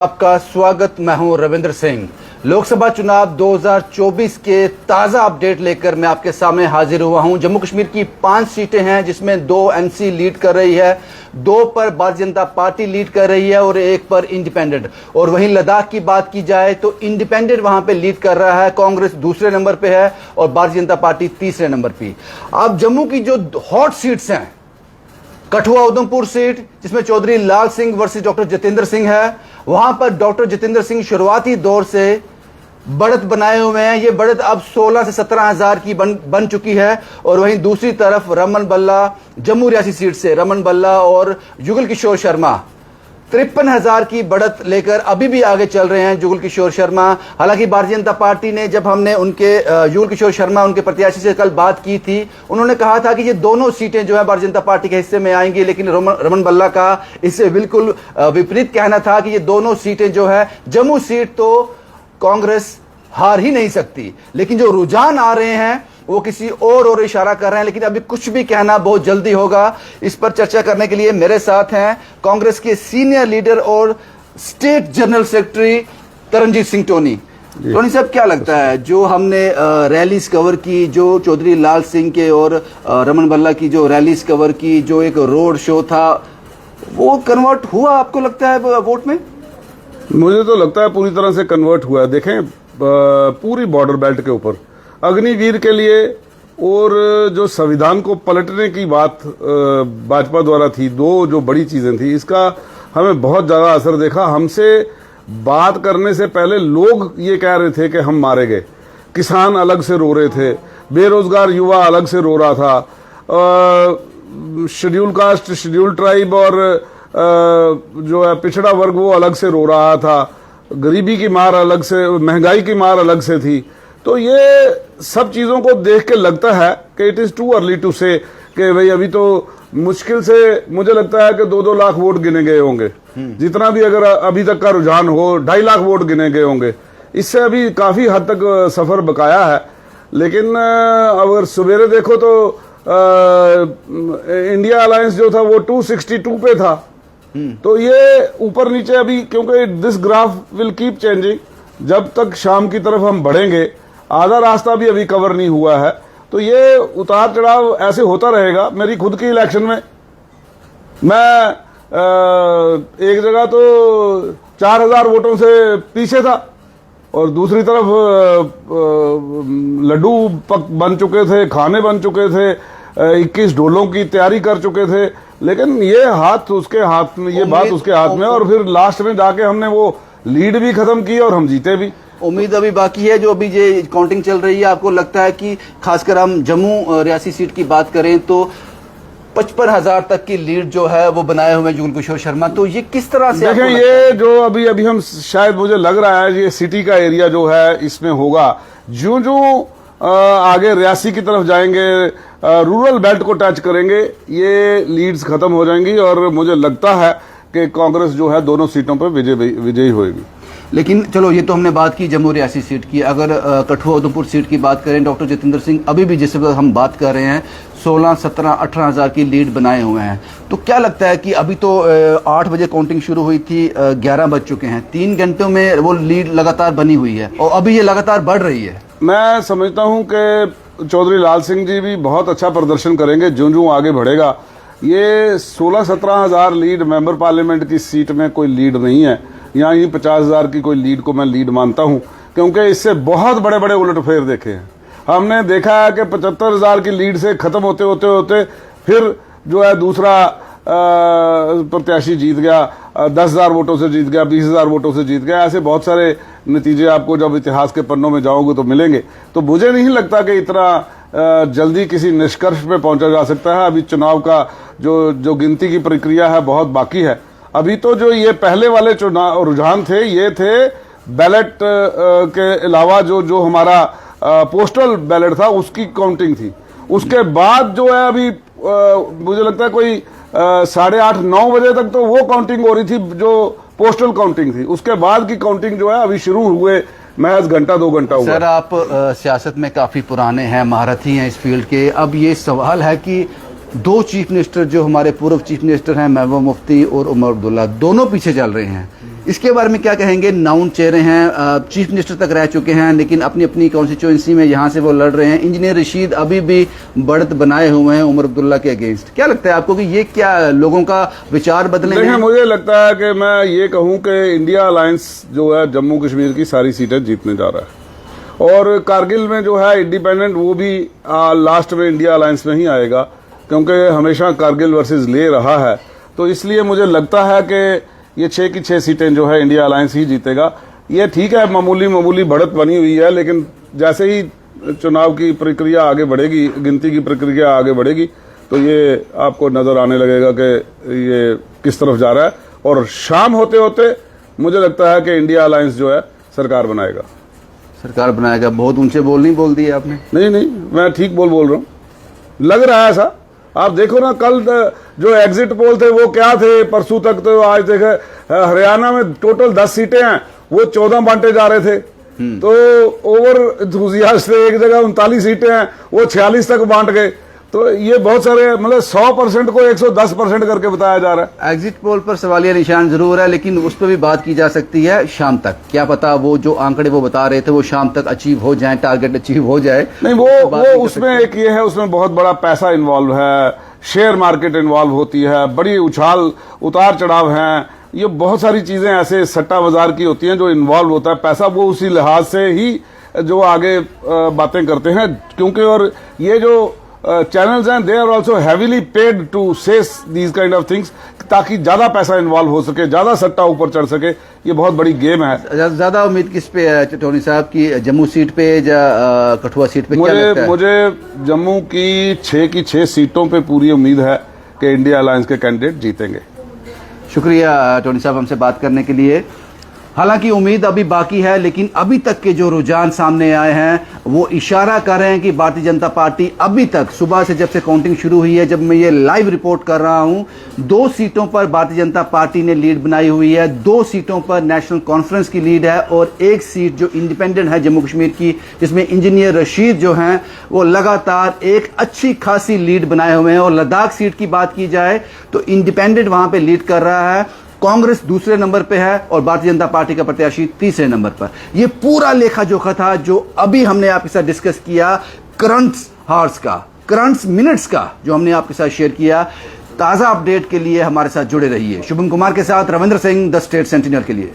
आपका स्वागत। मैं हूं रविंद्र सिंह। लोकसभा चुनाव 2024 के ताजा अपडेट लेकर मैं आपके सामने हाजिर हुआ हूं। जम्मू कश्मीर की 5 सीटें हैं जिसमें 2 एनसी लीड कर रही है, 2 पर भारतीय जनता पार्टी लीड कर रही है और 1 पर इंडिपेंडेंट। और वहीं लद्दाख की बात की जाए तो इंडिपेंडेंट वहां पे लीड कर रहा है, कांग्रेस दूसरे नंबर पे है और भारतीय जनता पार्टी तीसरे नंबर पे। अब जम्मू की जो हॉट सीट्स हैं, कठुआ उधमपुर सीट जिसमें चौधरी लाल सिंह वर्सेस डॉक्टर जितेंद्र सिंह है, वहां पर डॉक्टर जितेंद्र सिंह शुरुआती दौर से बढ़त बनाए हुए हैं। ये बढ़त अब 16 से 17 हजार की बन चुकी है। और वहीं दूसरी तरफ रमन बल्ला जम्मू रियासी सीट से, रमन बल्ला और जुगल किशोर शर्मा 53,000 की बढ़त लेकर अभी भी आगे चल रहे हैं जुगल किशोर शर्मा। हालांकि भारतीय जनता पार्टी ने जब हमने उनके जुगल किशोर शर्मा उनके प्रत्याशी से कल बात की थी, उन्होंने कहा था कि ये दोनों सीटें जो है भारतीय जनता पार्टी के हिस्से में आएंगी, लेकिन रमन बल्ला का इससे बिल्कुल विपरीत कहना था कि ये दोनों सीटें जो है, जम्मू सीट तो कांग्रेस हार ही नहीं सकती। लेकिन जो रुझान आ रहे हैं वो किसी और इशारा कर रहे हैं, लेकिन अभी कुछ भी कहना बहुत जल्दी होगा। इस पर चर्चा करने के लिए मेरे साथ हैं कांग्रेस के सीनियर लीडर और state general secretary Taranjeet Singh Tony. Tony साहब, क्या लगता है जो हमने रैलीज कवर की, जो चौधरी लाल सिंह के और रमन बल्ला की जो रैलीज कवर की, जो एक रोड शो था, वो कन्वर्ट हुआ आपको लगता है वोट में? मुझे तो लगता है पूरी तरह से कन्वर्ट हुआ है। देखें, पूरी बॉर्डर बेल्ट के ऊपर अग्निवीर के लिए और जो संविधान को पलटने की बात भाजपा द्वारा थी, 2 जो बड़ी चीजें थी, इसका हमें बहुत ज्यादा असर देखा। हमसे बात करने से पहले लोग ये कह रहे थे कि हम मारे गए, किसान अलग से रो रहे थे, बेरोजगार युवा अलग से रो रहा था, शेड्यूल कास्ट, शेड्यूल ट्राइब और जो है पिछड़ा वर्ग वो अलग से रो रहा था, गरीबी की मार अलग से, महंगाई की मार अलग से थी। तो ये सब चीजों को देख के लगता है कि it is too early to say कि भाई अभी तो मुश्किल से मुझे लगता है कि 2-2 लाख वोट गिने गए होंगे, जितना भी अगर अभी तक का रुझान हो 2.5 लाख वोट गिने गए होंगे। इससे अभी काफी हद तक सफर बकाया है। लेकिन अगर सवेरे देखो तो इंडिया अलायंस जो था वो 262 पे था। तो ये ऊपर नीचे अभी, क्योंकि this graph will keep changing, जब तक शाम की तरफ हम बढ़ेंगे, आधा रास्ता भी अभी कवर नहीं हुआ है, तो ये उतार चढ़ाव ऐसे होता रहेगा। मेरी खुद की इलेक्शन में मैं एक जगह तो 4,000 वोटों से पीछे था और दूसरी तरफ लड्डू बन चुके थे, खाने बन चुके थे, 21 ढोलों की तैयारी कर चुके थे, लेकिन ये हाथ उसके हाथ में, ये बात उसके हाथ में, और फिर लास्ट में जाके हमने वो लीड भी खत्म की और हम जीते भी। उम्मीद अभी बाकी है। जो अभी ये काउंटिंग चल रही है, आपको लगता है कि खासकर हम जम्मू रियासी सीट की बात करें तो 55,000 तक की लीड जो है वो बनाए हुए जुगल किशोर शर्मा, तो ये किस तरह से देखें, ये जो अभी हम शायद मुझे लग रहा है ये सिटी का एरिया जो है इसमें होगा, जो आगे रियासी की तरफ जाएंगे, रूरल बेल्ट को टच करेंगे, ये लीड्स खत्म हो जाएंगी और मुझे लगता है कि कांग्रेस जो है दोनों सीटों पर विजयी होगी। लेकिन चलो, ये तो हमने बात की जम्मू रियासी सीट की। अगर कठुआ उधमपुर सीट की बात करें, डॉक्टर जितेंद्र सिंह अभी भी जिस वक्त हम बात कर रहे हैं 16, 17, 18 हजार की लीड बनाए हुए हैं। तो क्या लगता है कि अभी तो 8 बजे काउंटिंग शुरू हुई थी, 11 बज चुके हैं, 3 घंटों में वो लीड लगातार बनी हुई है और अभी ये लगातार बढ़ रही है। मैं समझता हूं कि चौधरी लाल सिंह जी भी बहुत अच्छा प्रदर्शन करेंगे जो आगे बढ़ेगा। ये 16-17 हजार लीड मेंबर पार्लियामेंट की सीट में कोई लीड नहीं है। यहाँ ही 50,000 की कोई लीड को मैं लीड मानता हूं, क्योंकि इससे बहुत बड़े बड़े उलटफेर देखे हैं। हमने देखा है कि 75,000 की लीड से खत्म होते होते होते फिर जो है दूसरा प्रत्याशी जीत गया, 10,000 वोटों से जीत गया, 20,000 वोटों से जीत गया। ऐसे बहुत सारे नतीजे आपको जब इतिहास के पन्नों में जाओगे तो मिलेंगे। तो मुझे नहीं लगता कि इतना जल्दी किसी निष्कर्ष पे पहुंचा जा सकता है। अभी चुनाव का जो गिनती की प्रक्रिया है बहुत बाकी है। अभी तो जो ये पहले वाले चुनाव रुझान थे, ये थे बैलेट के अलावा जो हमारा पोस्टल बैलेट था उसकी काउंटिंग थी। उसके बाद जो है अभी मुझे लगता है कोई 8:30-9 बजे तक तो वो काउंटिंग हो रही थी जो पोस्टल काउंटिंग थी। उसके बाद की काउंटिंग जो है अभी शुरू हुए महज घंटा 2 घंटा हुआ। सर, आप सियासत में काफी पुराने हैं, महारथी हैं इस फील्ड के। अब ये सवाल है कि 2 चीफ मिनिस्टर जो हमारे पूर्व चीफ मिनिस्टर हैं महबूबा मुफ्ती और उमर अब्दुल्ला, दोनों पीछे चल रहे हैं। इसके बारे में क्या कहेंगे? नाउन चेहरे हैं, चीफ मिनिस्टर तक रह चुके हैं, लेकिन अपनी अपनी कॉन्स्टिट्यूएंसी में यहाँ से वो लड़ रहे हैं। इंजीनियर रशीद अभी भी बढ़त बनाए हुए हैं उमर अब्दुल्ला के अगेंस्ट। क्या लगता है आपको कि ये क्या लोगों का विचार बदले? देखिए, मुझे लगता है कि मैं ये कहूं कि इंडिया अलायंस जो है जम्मू कश्मीर की सारी सीटें जीतने जा रहा है, और कारगिल में जो है इंडिपेंडेंट वो भी लास्ट में इंडिया अलायंस में ही आएगा, क्योंकि हमेशा कारगिल वर्सेस ले रहा है। तो इसलिए मुझे लगता है कि ये 6 की 6 सीटें जो है इंडिया अलायंस ही जीतेगा। ये ठीक है, मामूली बढ़त बनी हुई है, लेकिन जैसे ही चुनाव की प्रक्रिया आगे बढ़ेगी, गिनती की प्रक्रिया आगे बढ़ेगी, तो ये आपको नजर आने लगेगा कि ये किस तरफ जा रहा है। और शाम होते होते मुझे लगता है कि इंडिया अलायंस जो है सरकार बनाएगा। सरकार बनाएगा? बहुत ऊंचे बोल नहीं बोल दिए आपने। नहीं, मैं ठीक बोल रहा हूँ, लग रहा है ऐसा। आप देखो ना, कल जो एग्जिट पोल थे वो क्या थे, परसों तक तो आज देखे हरियाणा में टोटल 10 सीटें हैं, वो 14 बांटे जा रहे थे। तो ओवर एंथुसियास्ट थे, एक जगह 39 सीटें हैं, वो 46 तक बांट गए। तो ये बहुत सारे, मतलब 100% को 110% करके बताया जा रहा है। एग्जिट पोल पर सवालिया निशान जरूर है, लेकिन उस पर भी बात की जा सकती है शाम तक। क्या पता वो जो आंकड़े वो बता रहे थे वो शाम तक अचीव हो जाए, टारगेट अचीव हो जाए। नहीं, वो उसमें एक ये है, उसमें बहुत बड़ा पैसा इन्वॉल्व है, शेयर मार्केट इन्वॉल्व होती है, बड़ी उतार चढ़ाव है, ये बहुत सारी चीजें ऐसे सट्टा बाजार की होती हैं जो इन्वॉल्व होता है पैसा। वो उसी लिहाज से ही जो आगे बातें करते हैं, क्योंकि और ये जो चैनल्स हैं, they are also heavily paid to say these kind of things, ताकि ज्यादा पैसा इन्वॉल्व हो सके, ज्यादा सट्टा ऊपर चढ़ सके। ये बहुत बड़ी गेम है। ज्यादा उम्मीद किस पे है टोनी साहब की? जम्मू सीट पे या कठुआ सीट पे? मुझे जम्मू की 6 की 6 सीटों पे पूरी उम्मीद है कि इंडिया अलायंस के कैंडिडेट जीतेंगे। शुक्रिया टोनी साहब हमसे बात करने के लिए। हालांकि उम्मीद अभी बाकी है, लेकिन अभी तक के जो रुझान सामने आए हैं वो इशारा कर रहे हैं कि भारतीय जनता पार्टी अभी तक, सुबह से जब से काउंटिंग शुरू हुई है, जब मैं ये लाइव रिपोर्ट कर रहा हूं, 2 सीटों पर भारतीय जनता पार्टी ने लीड बनाई हुई है। 2 सीटों पर नेशनल कॉन्फ्रेंस की लीड है, और 1 सीट जो इंडिपेंडेंट है जम्मू कश्मीर की, जिसमें इंजीनियर रशीद जो हैं वो लगातार एक अच्छी खासी लीड बनाए हुए हैं। और लद्दाख सीट की बात की जाए तो इंडिपेंडेंट वहां पे लीड कर रहा है, कांग्रेस दूसरे नंबर पे है, और भारतीय जनता पार्टी का प्रत्याशी तीसरे नंबर पर। यह पूरा लेखा जोखा था जो अभी हमने आपके साथ डिस्कस किया, करंट हार्स का, करंट मिनट्स का, जो हमने आपके साथ शेयर किया। ताजा अपडेट के लिए हमारे साथ जुड़े रहिए। शुभम कुमार के साथ Ravindra Singh, the state sentinel के लिए।